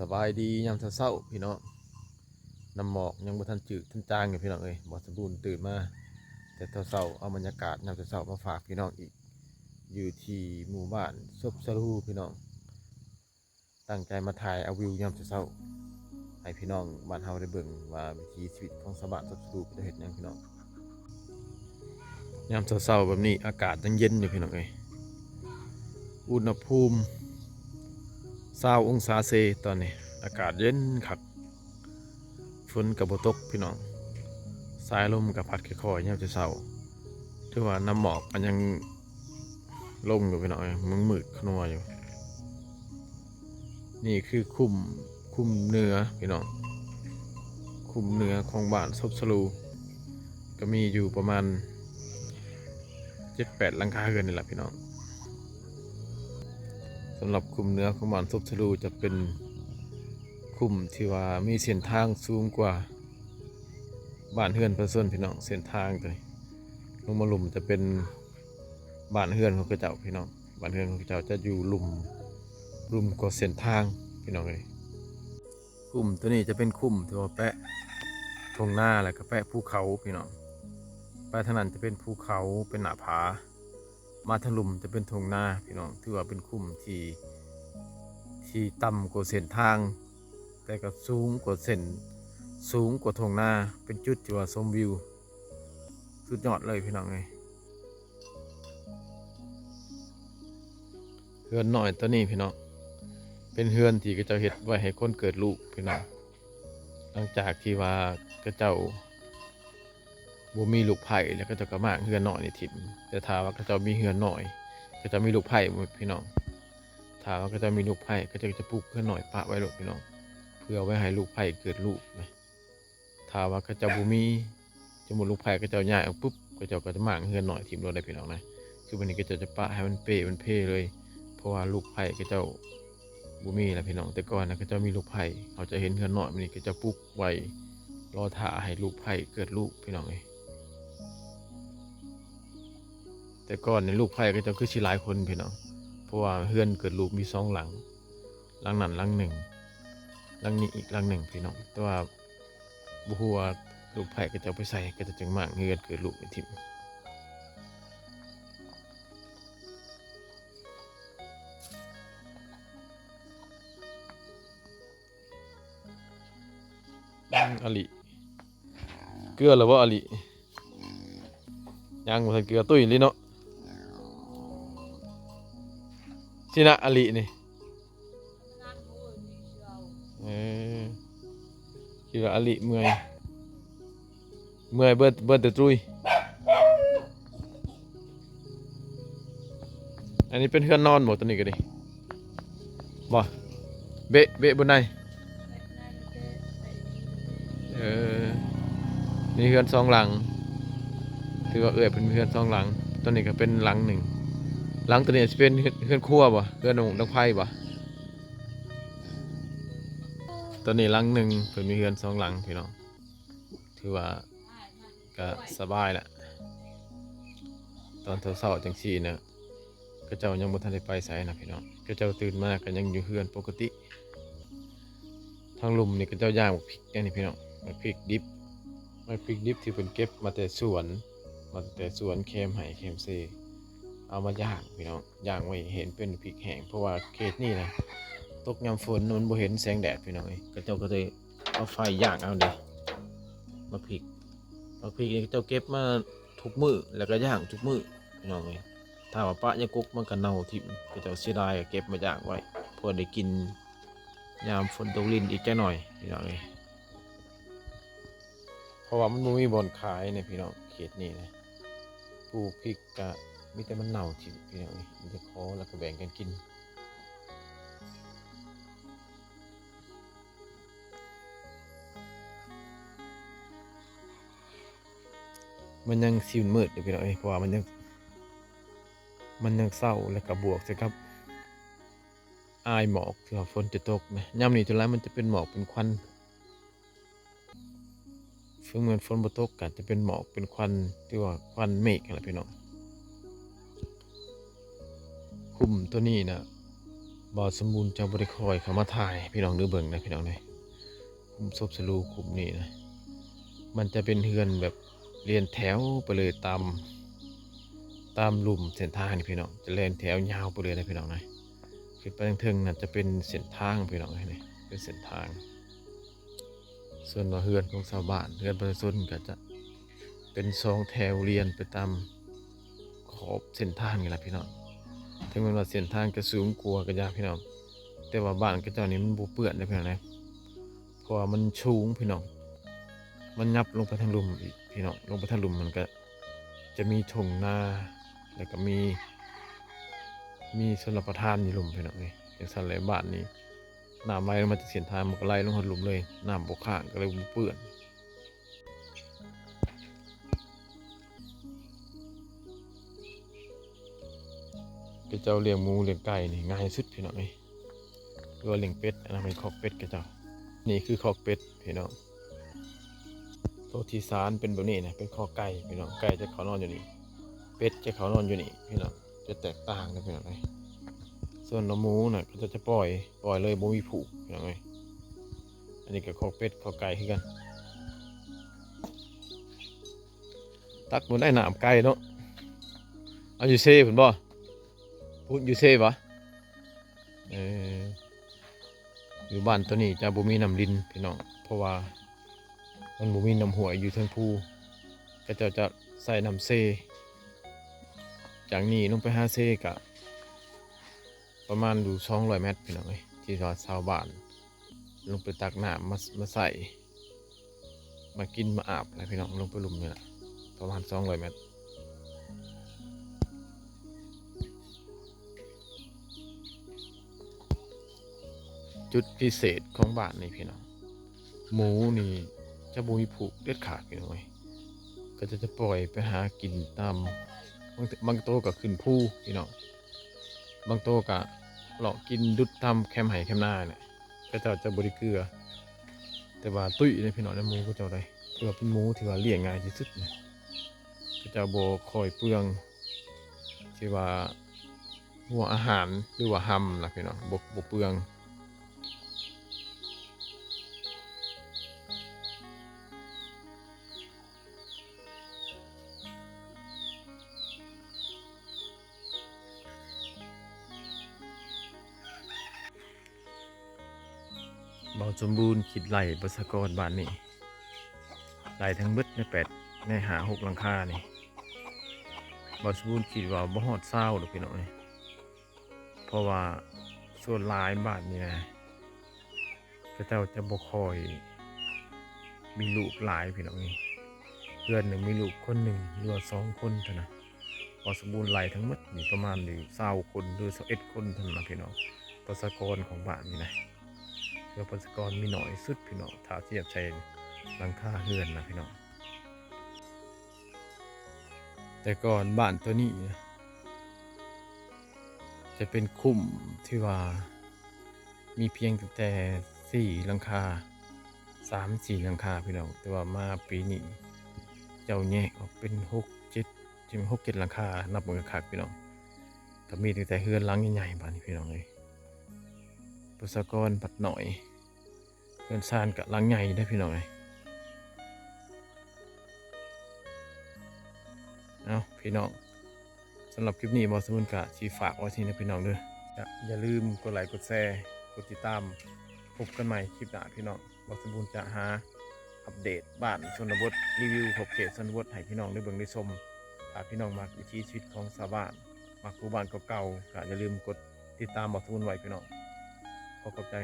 สบายดียามเช้าๆพี่น้องน้ำหมอกยังบ่ทันจืดทันจางอยู่พี่น้องเอ้ยบ่สมบูรณ์ตื่นมาแต่เช้าๆเอาบรรยากาศยามเช้าๆมาฝากพี่น้องอีกอยู่ที่หมู่บ้านซบสรูพี่น้องตั้งใจมาถ่ายเอาวิวยามเช้าๆให้พี่น้องบ้านเฮาได้เบิ่งว่าวิถีชีวิตของชาวบ้านซบสรูเป็นเฮ็ดหยังพี่น้องยามเช้าๆแบบนี้อากาศยังเย็นอยู่พี่น้องเอ้ยอุณหภูมิ20องศาเซตอนนี้อากาศเย็นคักฝนกับบ่ตกพี่น้องสายลมกับพัดค่อยๆยามเช้าถือว่าน้ำหมอกมันยังลงอยู่พี่น้องมึงมืดขนัวอยู่นี่คือคุ้มเหนือพี่น้องคุ้มเหนือของบ้านซบสลูก็มีอยู่ประมาณ7-8หลังคาเรือนนี่แหละพี่น้องสำหรับคุ้มเหนือของบ้านซบสลูจะเป็นคุ้มที่ว่ามีเส้นทางสูงกว่าบ้านเฮือนประชาชนพี่น้องเส้นทางตัวนี้ลงมาหลุมจะเป็นบ้านเฮือนของกระเจ้าพี่น้องบ้านเฮือนของกระเจ้าจะอยู่หลุมกว่าเส้นทางพี่น้องเลยคุ้มตัวนี้จะเป็นคุ้มที่ว่าแปะทงหน้าแล้วก็แปะภูเขาพี่น้องไปทางนั้นจะเป็นภูเขาเป็นหน้าผามาทางหลุมจะเป็นทงหน้าพี่น้องถือว่าเป็นคุ้มที่ต่ำกว่าเส้นทางแต่ก็สูงกว่าทงหน้าเป็นจุดที่ว่าชมวิวสุดยอดเลยพี่น้องเลยเฮือนหน่อยตัวนี้พี่น้องเป็นเฮือนที่กระเจ้าเฮ็ดไว้ให้คนเกิดลูกพี่น้องหลังจากที่ว่ากระเจ้าบ่มีลูกไผ่แล้วก็จะกระมากเฮือนหน่อยนี่ถิ่มแต่ถ้าว่ากระเจ้ามีเฮือนหน่อยก็จะมีลูกไผ่พี่น้องถ้าว่ากระเจ้ามีลูกไผ่ก็จะปลูกเฮือนหน่อยปะไว้ลูกพี่น้องเพื่อไว้ให้ลูกไผ่เกิดลูกนะถ้าว่ากระเจ้าบ่มีจะหมดลูกไผ่กระเจ้าย้ายออกปุ๊บกระเจ้าก็จะมากเฮือนหน่อยถิ่มรถได้พี่น้องนะคือวันนี้กระเจ้าจะปะให้มันเพ่เลยเพราะว่าลูกไผ่กระเจ้าบ่มีแล้วพี่น้องแต่ก่อนนะกระเจ้ามีลูกไผ่เขาจะเห็นเฮือนหน่อยมันนี่กระเจ้าปลูกไว้รอถ่าให้ลูกไผ่เกิดลูกพี่น้องเอ้ยแต่ก่อนในลูกไผ่ก็จะคือสิหลายคนพี่น้องเพราะว่าเฮือนเกิดลูกมี2หลังหลังนั้นหลังหนึ่งหลังนี้อีกหลังหนึ่งพี่น้องแต่ว่าบ่ฮู้ว่าลูกไผ่ก็จะไปใส่ก็จะจังมากเฮือนเกิดลูกทิ่มอลิเกลือหรือว่าอลิยังบ่ทันเกลือตุ้ยเลยเนาะสินะอลินี่เออคิดว่าอลิเมื่อยเบิดแต่ตุ้ยอันนี้เป็นเฮือนนอนหมดตัวนี้ก็ดิบ่เบะบนไหนเออนี่เฮือน2หลังถือว่าเป็นเฮือน2หลังตัวนี้ก็เป็นหลังหนึ่งหลังตัวนี้จะเป็นเฮือนครัวบ่เฮือนน้องไผ่บ่ตัวนี้หลังหนึ่งเพิ่นมีเฮือน2หลังพี่น้องถือว่าก็สบายแหละตอนเช้าๆจังซี่เนี่ยก็เจ้ายังบ่ทันได้ไปไสนะพี่น้องก็เจ้าตื่นมาก็ยังอยู่เฮือนปกติทางลุมนี่ก็เจ้าย่างบักพริกนี่พี่น้องบักพริกดิบที่เพิ่นเก็บมาแต่สวนเคมไห้เคมเซเอามาย่างพี่น้องย่างไว้เห็นเป็นพริกแห้งเพราะว่าเขตนี่นะตกยามฝนมันบ่เห็นแสงแดดพี่น้องก็เจ้าก็เลยเอาไฟย่างเอาเด้บักพริกนี่เจ้าเก็บมาทุกมื้อแล้วก็ย่างทุกมื้อพี่น้องถ้าว่าปะยะกุกมันก็เน่าทิ่มก็เจ้าเสียดายเก็บมาย่างไว้เพื่อได้กินยามฝนตกลิ้นอีกแค่หน่อยพี่น้องเพราะว่ามันบ่มีบ่อนขายในพี่น้องเขตนี้นะปลูกพริกกะมีแต่มันเน่าทิ่มพี่น้องมันจะขอแล้วก็แบ่งกันกินมันยังสิมืดอยู่พี่น้องเพราะว่ามันยังเศร้าแล้วก็บวกใช่ครับอายหมอกที่ว่าฝนจะตกนะยามนี้จนแล้วมันจะเป็นหมอกเป็นควันเหมือนฝนบ่ตกกันจะเป็นหมอกเป็นควันที่ว่าควันเมฆอะไรพี่น้องคุ้มตัวนี้นะ บ่สมบูรณ์จะบ่ได้คอยเข้ามาถ่ายพี่น้องเด้อเบิ่งนะพี่น้องเด้อคุมศพสลูคุมนี่นะมันจะเป็นเฮือนแบบเรียนแถวไปเลยตามหลุมเส้นทางนี่พี่น้องจะเรียนแถวยาวไปเลยนะพี่น้องนะขึ้นไปทางเทิงน่ะจะเป็นเส้นทางพี่น้องนี่เป็นเส้นทาง ส่วนว่าเฮือนของชาวบ้านเฮือนประชาชนก็จะเป็นทรงแถวเรียนไปตามขอบเส้นทางนี่แหละพี่น้องถึงแม้ว่าเส้นทางจะสูงกว่าก็ยากพี่น้องแต่ว่าบ้านก็เจ้านี่มันบ่เปื้อนนะพี่น้องนะเพราะว่ามันสูงพี่น้องมันยับลงไปทางหลุมอีกพี่น้องลงไปทางหลุมมันก็จะมีทุ่งนาแล้วก็มีชลประทานอยู่หลุมพี่น้องนี่อย่างซั่นแหละบ้านนี้น้ำไหลลงมาจากเส้นทางมันก็ไหลลงหลุมเลยน้ำบ่ข้างก็เลยบ่เปื้อนก็เจ้าเลี้ยงหมูเลี้ยงไก่นี่ง่ายสุดพี่น้องนี่หรือว่าเลี้ยงเป็ดอันนั้นเป็นคอกเป็ดก็เจ้านี่คือคอกเป็ดพี่น้องตัวที่สารเป็นแบบนี้นะเป็นคอกไก่พี่น้องไก่จะเขานอนอยู่นี่เป็ดจะเขานอนอยู่นี่พี่น้องจะแตกต่างกันพี่น้องนี่ส่วนหมูน่ะก็จะปล่อยเลยบ่มีผูกพี่น้องนี่อันนี้ก็คอกเป็ดคอกไก่คือกันตักมันได้หนามไก่เนาะเอาอยู่เซ่เพิ่นบ่พูดอยู่เซ่ปะเอออยู่บ้านตัวนี้จะบ่มีน้ำลินพี่น้องเพราะว่ามันบ่มีน้ำห้วยอยู่เทิงภูก็จะใส่น้ำเซ่จากนี้ลงไปหาเซ่กะประมาณดู200 เมตรพี่น้องเอ้ยที่ว่าชาวบ้านลงไปตักน้ำมาใส่มากินมาอาบอะไรพี่น้องลงไปลุมนี่แหละประมาณ200 เมตรจุดพิเศษของบ้านนี่พี่น้องหมูนี่จะบ่มีผูกเด็ดขาดพี่น้องเอ้ยก็จะปล่อยไปหากินตามบางโตก็ขึ้นภูพี่น้องบางโตก็เลาะกินดุดตามแคมไห่แคมนาเนี่ยก็จะบริเกลือแต่ว่าตุ้ยเนี่ยพี่น้องในหมูก็จะได้ถือว่าเป็นหมูที่ว่าเลี้ยงง่ายที่สุดนะก็จะโบคอยเปลืองที่ว่าหัวอาหารหรือว่าหำนะพี่น้องบเปลืองเบาสมบูรณ์คิดไหลประชากรบ้านนี่ไหลทั้งเบิดใน6 หลังคานี่เบาสมบูรณ์คิดว่าบ่ฮอด20หรอกพี่น้องนี่เพราะว่าส่วนหลายบ้านนี่นะก็เจ้าจะบ่คอยมีลูกหลายพี่น้องนี่เพื่อนหนึ่งมีลูกคนหนึ่งหรือว่า2 คนเท่านั้นเบาสมบูรณ์ไหลทั้งหมดนี่ประมาณ20 คนหรือ21 คนเท่านั้นพี่น้องประชากรของบ้านนี่นะประชากรมีหน่อยสุดพี่น้องถ้าเทียบใช้หลังคาเฮือนนะพี่น้องแต่ก่อนบ้านตัวนี้จะเป็นคุ้มที่ว่ามีเพียงแต่4 หลังคา3-4 หลังคาพี่น้องแต่ว่ามาปีนี้เจ้าแยกออกเป็น6-7จะมี6-7 หลังคานับมือขาดพี่น้องก็มีแต่เฮือนหลังใหญ่ๆบ้านนี้พี่น้องเลยประชากรปัดหน่อยเฮือนซานกับหลังใหญ่ได้พี่น้องเลยเอาพี่น้องสำหรับคลิปนี้บอสมุนกะชีฝากไว้ที่นะพี่น้องเด้ออย่าลืมกดไลค์กดแชร์กดติดตามพบกันใหม่คลิปหน้าพี่น้องบอสมุนจะหาอัปเดตบ้านชนบทรีวิวขอบเขตชนบทให้พี่น้องได้เบิ่งได้ชมถ้าพี่น้องมักวิถีชีวิตของชาวบ้านมักหมู่บ้านเก่าๆก็อย่าลืมกดติดตามบอสมุนไว้พี่น้องขอบใจ